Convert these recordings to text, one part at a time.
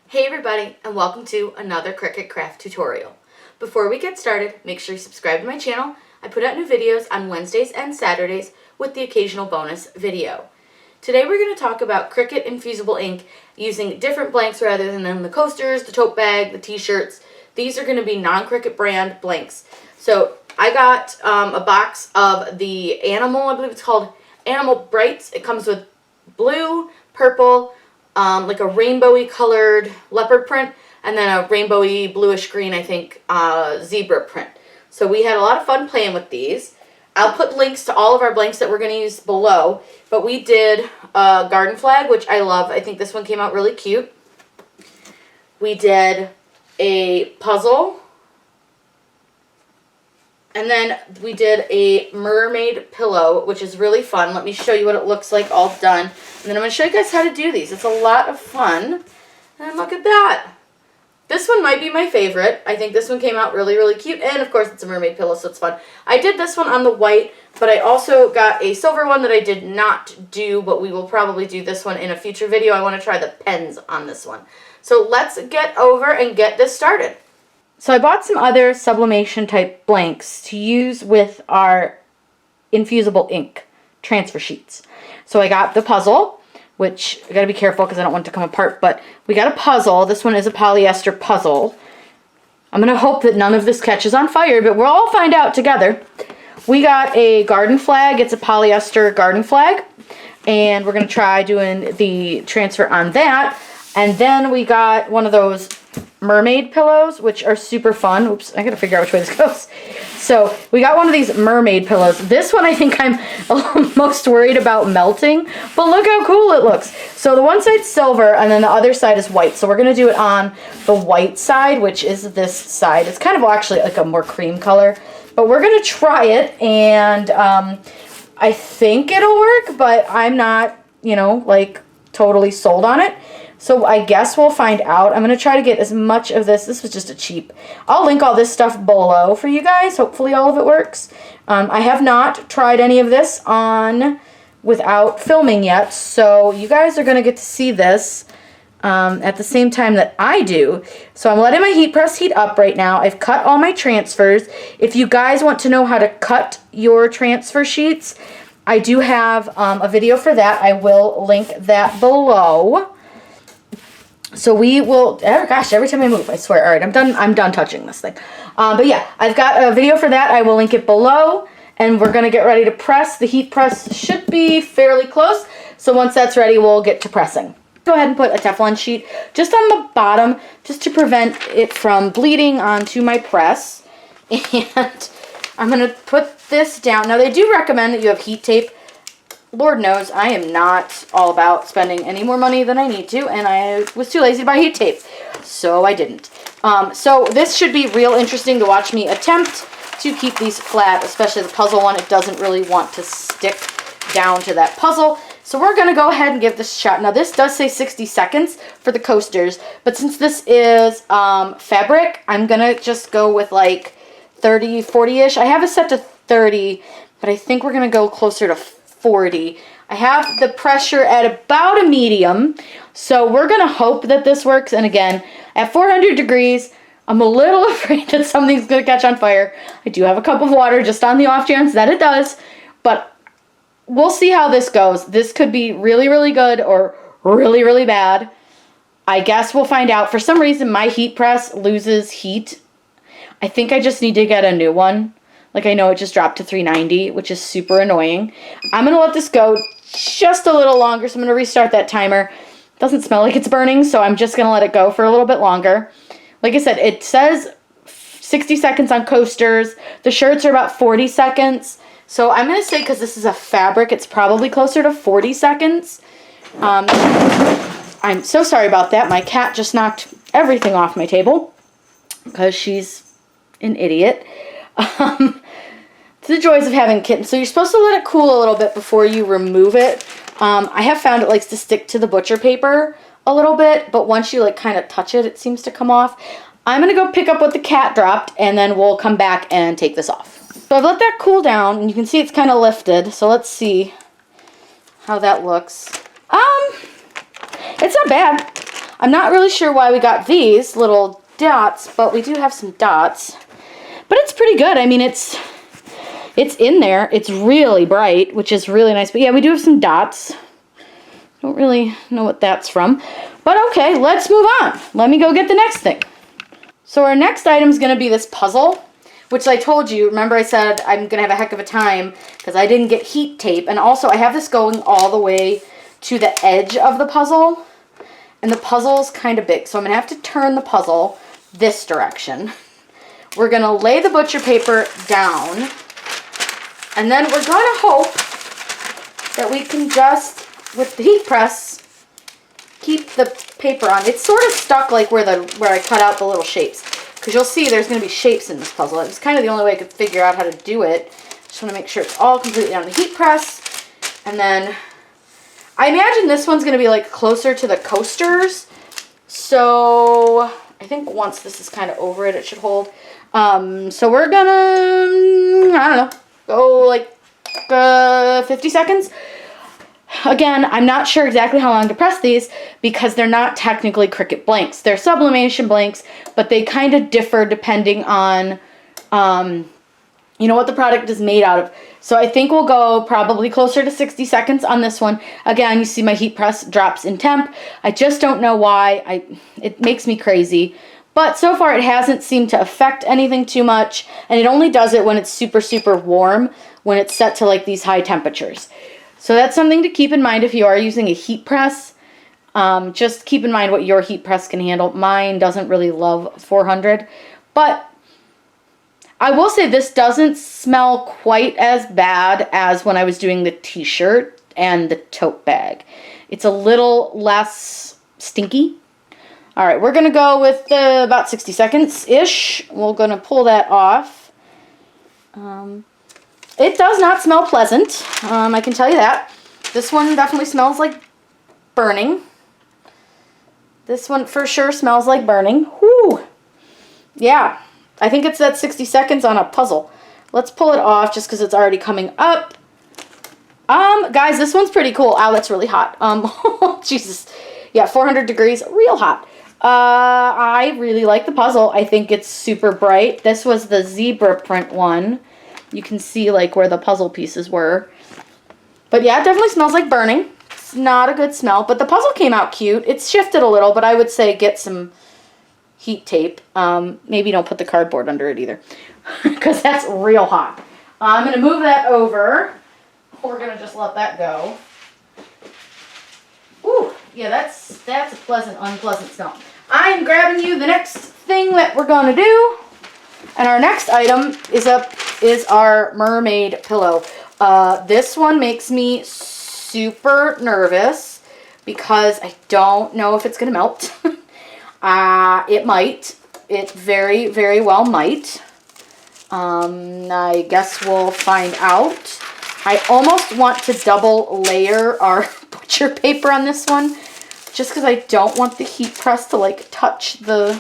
Hey everybody, and welcome to another Cricut craft tutorial. Before we get started, make sure you subscribe to my channel. I put out new videos on Wednesdays and Saturdays with the occasional bonus video. Today we're going to talk about Cricut Infusible ink using different blanks rather than the coasters, the tote bag, the t-shirts. These are going to be non-Cricut brand blanks. So I got a box of the Animal, I believe it's called Animal Brights. It comes with blue, purple, like a rainbowy colored leopard print, and then a rainbowy bluish green, I think, zebra print. So we had a lot of fun playing with these. I'll put links to all of our blanks that we're going to use below, but we did a garden flag, which I love. I think this one came out really cute. We did a puzzle, and then we did a mermaid pillow, which is really fun. Let me show you what it looks like all done. And then I'm going to show you guys how to do these. It's a lot of fun. And look at that. This one might be my favorite. I think this one came out really, really cute. And of course it's a mermaid pillow, so it's fun. I did this one on the white, but I also got a silver one that I did not do, but we will probably do this one in a future video. I want to try the pens on this one. So let's get over and get this started. So I bought some other sublimation type blanks to use with our infusible ink transfer sheets. So I got the puzzle, which I gotta be careful because I don't want it to come apart, but we got a puzzle. This one is a polyester puzzle. I'm gonna hope that none of this catches on fire, but we'll all find out together. We got a garden flag. It's a polyester garden flag, and we're gonna try doing the transfer on that. And then we got one of those mermaid pillows, which are super fun. Oops, I gotta figure out which way this goes. So we got one of these mermaid pillows. This one I think I'm most worried about melting, but look how cool it looks. So the one side's silver and then the other side is white. So we're gonna do it on the white side, which is this side. It's kind of actually like a more cream color, but we're gonna try it, and I think it'll work, but I'm not, like totally sold on it. So I guess we'll find out. I'm going to try to get as much of this. This was just a cheap. I'll link all this stuff below for you guys. Hopefully all of it works. I have not tried any of this on without filming yet. So you guys are going to get to see this at the same time that I do. So I'm letting my heat press heat up right now. I've cut all my transfers. If you guys want to know how to cut your transfer sheets, I do have a video for that. I will link that below. So we will, oh gosh, every time I move, I swear. All right, I'm done touching this thing. But yeah, I've got a video for that. I will link it below, and we're going to get ready to press. The heat press should be fairly close. So once that's ready, we'll get to pressing. Go ahead and put a Teflon sheet just on the bottom, just to prevent it from bleeding onto my press. And I'm going to put this down. Now, they do recommend that you have heat tape. Lord knows I am not all about spending any more money than I need to, and I was too lazy to buy heat tape, so I didn't. So this should be real interesting to watch me attempt to keep these flat, especially the puzzle one. It doesn't really want to stick down to that puzzle. So we're going to go ahead and give this a shot. Now this does say 60 seconds for the coasters, but since this is fabric, I'm going to just go with like 30, 40-ish. I have it set to 30, but I think we're going to go closer to 40. I have the pressure at about a medium, so we're gonna hope that this works. And again, at 400 degrees, I'm a little afraid that something's gonna catch on fire. I do have a cup of water just on the off chance that it does, but we'll see how this goes. This could be really, really good or really, really bad. I guess we'll find out. For some reason, my heat press loses heat. I think I just need to get a new one. Like, I know it just dropped to 390, which is super annoying. I'm going to let this go just a little longer, so I'm going to restart that timer. It doesn't smell like it's burning, so I'm just going to let it go for a little bit longer. Like I said, it says 60 seconds on coasters. The shirts are about 40 seconds. So I'm going to say, because this is a fabric, it's probably closer to 40 seconds. I'm so sorry about that. My cat just knocked everything off my table because she's an idiot. It's the joys of having kittens. So you're supposed to let it cool a little bit before you remove it. I have found it likes to stick to the butcher paper a little bit, but once you like kind of touch it, it seems to come off. I'm going to go pick up what the cat dropped, and then we'll come back and take this off. So I've let that cool down, and you can see it's kind of lifted. So let's see how that looks. It's not bad. I'm not really sure why we got these little dots, but we do have some dots. But it's pretty good. I mean, it's in there. It's really bright, which is really nice. But yeah, we do have some dots. Don't really know what that's from. But okay, let's move on. Let me go get the next thing. So our next item is going to be this puzzle, which I told you, remember I said I'm going to have a heck of a time because I didn't get heat tape. And also I have this going all the way to the edge of the puzzle. And the puzzle's kind of big. So I'm going to have to turn the puzzle this direction. We're going to lay the butcher paper down. And then we're going to hope that we can just, with the heat press, keep the paper on. It's sort of stuck like where I cut out the little shapes. Because you'll see there's going to be shapes in this puzzle. It's kind of the only way I could figure out how to do it. Just want to make sure it's all completely on the heat press. And then I imagine this one's going to be like closer to the coasters. So I think once this is kind of over it, it should hold. So we're going to, I don't know, go like 50 seconds. Again, I'm not sure exactly how long to press these because they're not technically Cricut blanks. They're sublimation blanks, but they kind of differ depending on, you know, what the product is made out of. So I think we'll go probably closer to 60 seconds on this one. Again, you see my heat press drops in temp. I just don't know why. It makes me crazy. But so far it hasn't seemed to affect anything too much. And it only does it when it's super, super warm, when it's set to like these high temperatures. So that's something to keep in mind if you are using a heat press. Just keep in mind what your heat press can handle. Mine doesn't really love 400. But I will say this doesn't smell quite as bad as when I was doing the t-shirt and the tote bag. It's a little less stinky. All right, we're going to go with about 60 seconds-ish. We're going to pull that off. It does not smell pleasant. I can tell you that. This one definitely smells like burning. This one for sure smells like burning. Whew. Yeah, I think it's that 60 seconds on a puzzle. Let's pull it off just because it's already coming up. Guys, this one's pretty cool. Ow, that's really hot. Jesus. Yeah, 400 degrees, real hot. I really like the puzzle. I think it's super bright. This was the zebra print one. You can see like where the puzzle pieces were. But yeah, it definitely smells like burning. It's not a good smell, but the puzzle came out cute. It's shifted a little, but I would say get some heat tape. Maybe don't put the cardboard under it either because that's real hot. I'm going to move that over. We're going to just let that go. Ooh, yeah, that's a pleasant, unpleasant smell. I am grabbing you the next thing that we're going to do. And our next item is our mermaid pillow. This one makes me super nervous because I don't know if it's going to melt. It might. It very, very well might. I guess we'll find out. I almost want to double layer our butcher paper on this one just because I don't want the heat press to like touch the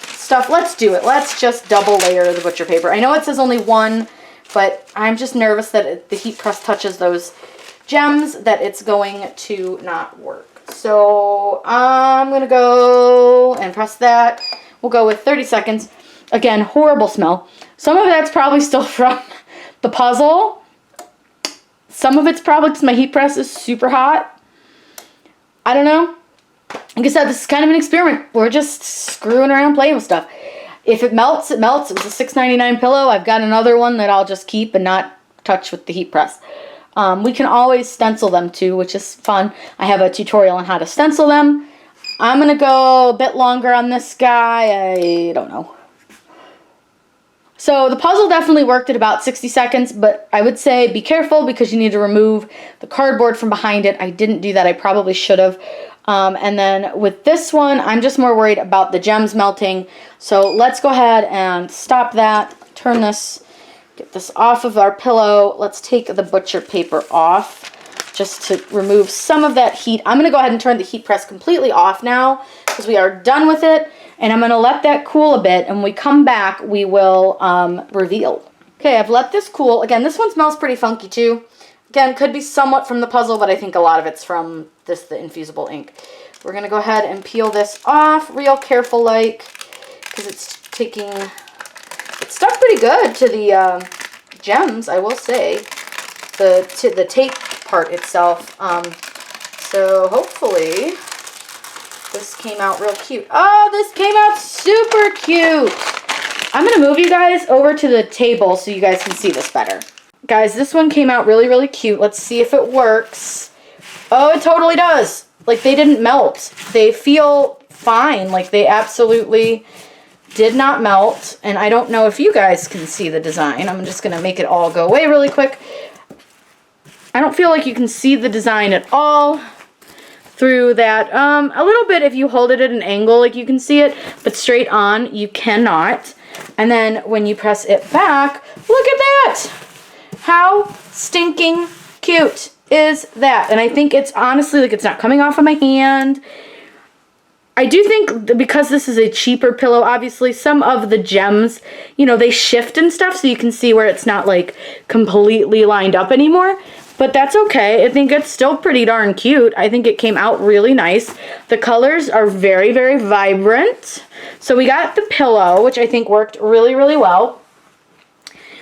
stuff. Let's do it. Let's just double layer the butcher paper. I know it says only one, but I'm just nervous that if the heat press touches those gems that it's going to not work. So I'm going to go and press that. We'll go with 30 seconds. Again, horrible smell. Some of that's probably still from the puzzle. Some of it's probably because my heat press is super hot. I don't know. Like I said, this is kind of an experiment. We're just screwing around playing with stuff. If it melts, it melts. It was a $6.99 pillow. I've got another one that I'll just keep and not touch with the heat press. We can always stencil them too, which is fun. I have a tutorial on how to stencil them. I'm going to go a bit longer on this guy. I don't know. So the puzzle definitely worked at about 60 seconds, but I would say be careful because you need to remove the cardboard from behind it. I didn't do that. I probably should have. And then with this one, I'm just more worried about the gems melting. So let's go ahead and stop that. Turn this, get this off of our pillow. Let's take the butcher paper off just to remove some of that heat. I'm going to go ahead and turn the heat press completely off now because we are done with it. And I'm going to let that cool a bit. And when we come back, we will reveal. Okay, I've let this cool. Again, this one smells pretty funky too. Again, could be somewhat from the puzzle, but I think a lot of it's from the infusible ink. We're going to go ahead and peel this off real careful like, because it's stuck pretty good to the gems, I will say, to the tape part itself. So hopefully this came out real cute. Oh, this came out super cute. I'm going to move you guys over to the table so you guys can see this better. Guys, this one came out really, really cute. Let's see if it works. Oh, it totally does. Like, they didn't melt. They feel fine. Like, they absolutely did not melt. And I don't know if you guys can see the design. I'm just going to make it all go away really quick. I don't feel like you can see the design at all through that. A little bit if you hold it at an angle, like you can see it, but straight on, you cannot. And then when you press it back, look at that! How stinking cute is that? And I think it's honestly, like, it's not coming off of my hand. I do think because this is a cheaper pillow, obviously, some of the gems, you know, they shift and stuff, so you can see where it's not, like, completely lined up anymore. But that's okay. I think it's still pretty darn cute. I think it came out really nice. The colors are very, very vibrant. So we got the pillow, which I think worked really, really well.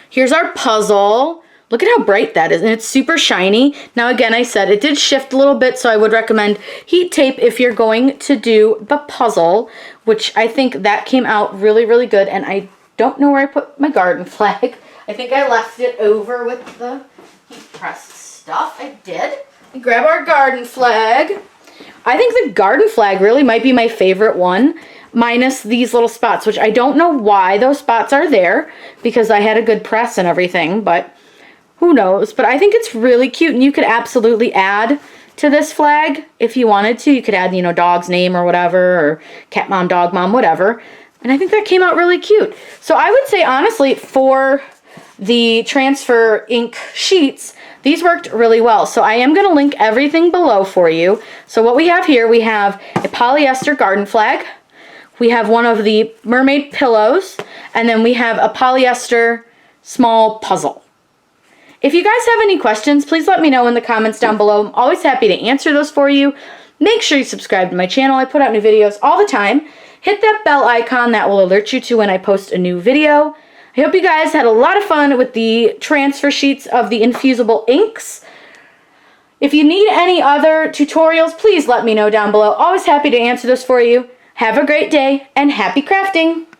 Here's our puzzle. Look at how bright that is, and it's super shiny. Now, again, I said it did shift a little bit, so I would recommend heat tape if you're going to do the puzzle, which I think that came out really, really good. And I don't know where I put my garden flag. I think I left it over with the heat press stuff. I did. We grab our garden flag. I think the garden flag really might be my favorite one, minus these little spots, which I don't know why those spots are there, because I had a good press and everything, but who knows? But I think it's really cute, and you could absolutely add to this flag if you wanted to. You could add, you know, dog's name or whatever, or cat mom, dog mom, whatever. And I think that came out really cute. So I would say, honestly, for the transfer ink sheets, these worked really well. So I am going to link everything below for you. So what we have here, we have a polyester garden flag. We have one of the mermaid pillows. And then we have a polyester small puzzle. If you guys have any questions, please let me know in the comments down below. I'm always happy to answer those for you. Make sure you subscribe to my channel. I put out new videos all the time. Hit that bell icon. That will alert you to when I post a new video. I hope you guys had a lot of fun with the transfer sheets of the infusible inks. If you need any other tutorials, please let me know down below. Always happy to answer those for you. Have a great day and happy crafting!